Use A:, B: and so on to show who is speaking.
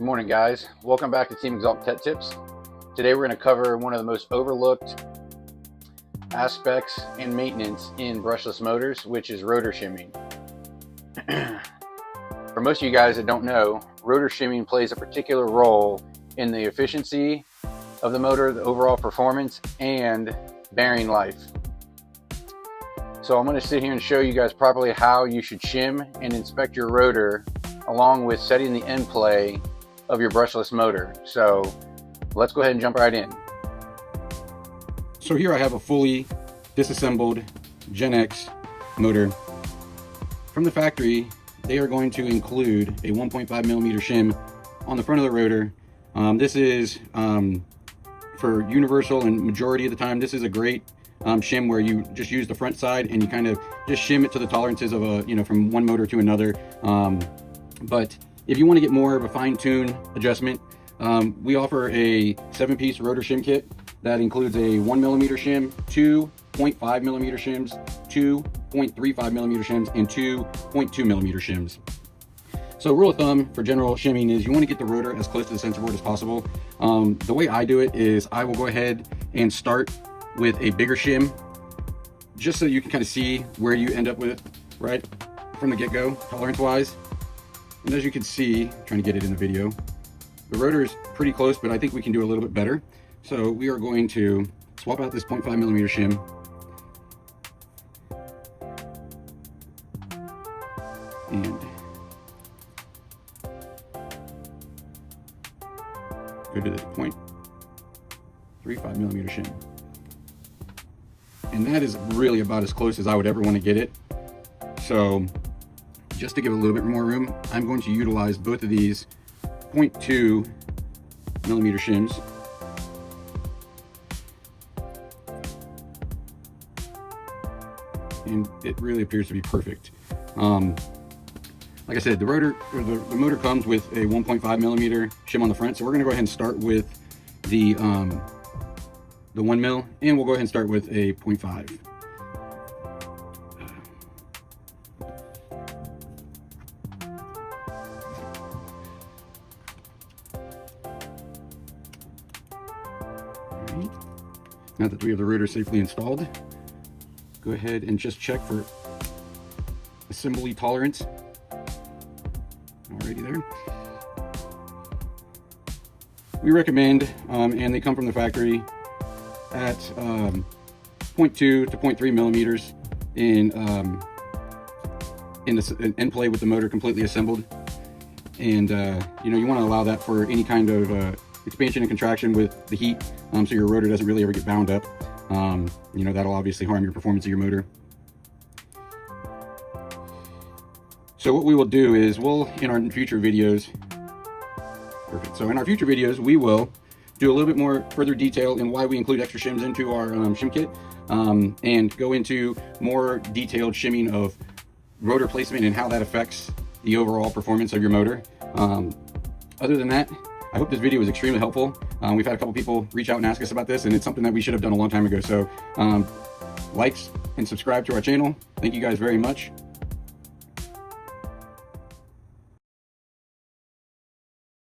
A: Good morning, guys. Welcome back to Team Exalt Tech Tips. Today we're going to cover one of the most overlooked aspects and maintenance in brushless motors, which is rotor shimming. For most of you guys that don't know, rotor shimming plays a particular role in the efficiency of the motor, the overall performance, and bearing life. So I'm going to sit here and show you guys properly how you should shim and inspect your rotor, along with setting the end play of your brushless motor. So let's go ahead and jump right in.
B: So here I have a fully disassembled Gen X motor. From the factory, they are going to include a 1.5 millimeter shim on the front of the rotor. This is for universal, and majority of the time this is a great shim where you just use the front side and you kind of just shim it to the tolerances of a, from one motor to another. But if you want to get more of a fine-tune adjustment, we offer a 7-piece rotor shim kit that includes a 1 millimeter shim, 2.5 millimeter shims, 2.35 millimeter shims, and 2.2 millimeter shims. So rule of thumb for general shimming is you want to get the rotor as close to the sensor board as possible. The way I do it is I will go ahead and start with a bigger shim, just so you can kind of see where you end up with right from the get-go, tolerance-wise. And as you can see, trying to get it in the video, the rotor is pretty close, but I think we can do a little bit better. So we are going to swap out this 0.5 millimeter shim. And go to the 0.35 millimeter shim. And that is really about as close as I would ever want to get it. So just to give a little bit more room, I'm going to utilize both of these 0.2 millimeter shims. And it really appears to be perfect. Like I said, the motor comes with a 1.5 millimeter shim on the front, so we're going to go ahead and start with the 1 mil, and we'll go ahead and start with a 0.5. Now that we have the rotor safely installed, go ahead and just check for assembly tolerance. Alrighty there. We recommend, and they come from the factory, at 0.2 to 0.3 millimeters in end play with the motor completely assembled. And you want to allow that for any kind of expansion and contraction with the heat, so your rotor doesn't really ever get bound up. That'll obviously harm your performance of your motor. So what we will do is in our future videos, we will do a little bit more further detail in why we include extra shims into our shim kit, and go into more detailed shimming of rotor placement and how that affects the overall performance of your motor. Other than that, I hope this video was extremely helpful. We've had a couple people reach out and ask us about this, and it's something that we should have done a long time ago. So like and subscribe to our channel. Thank you guys very much.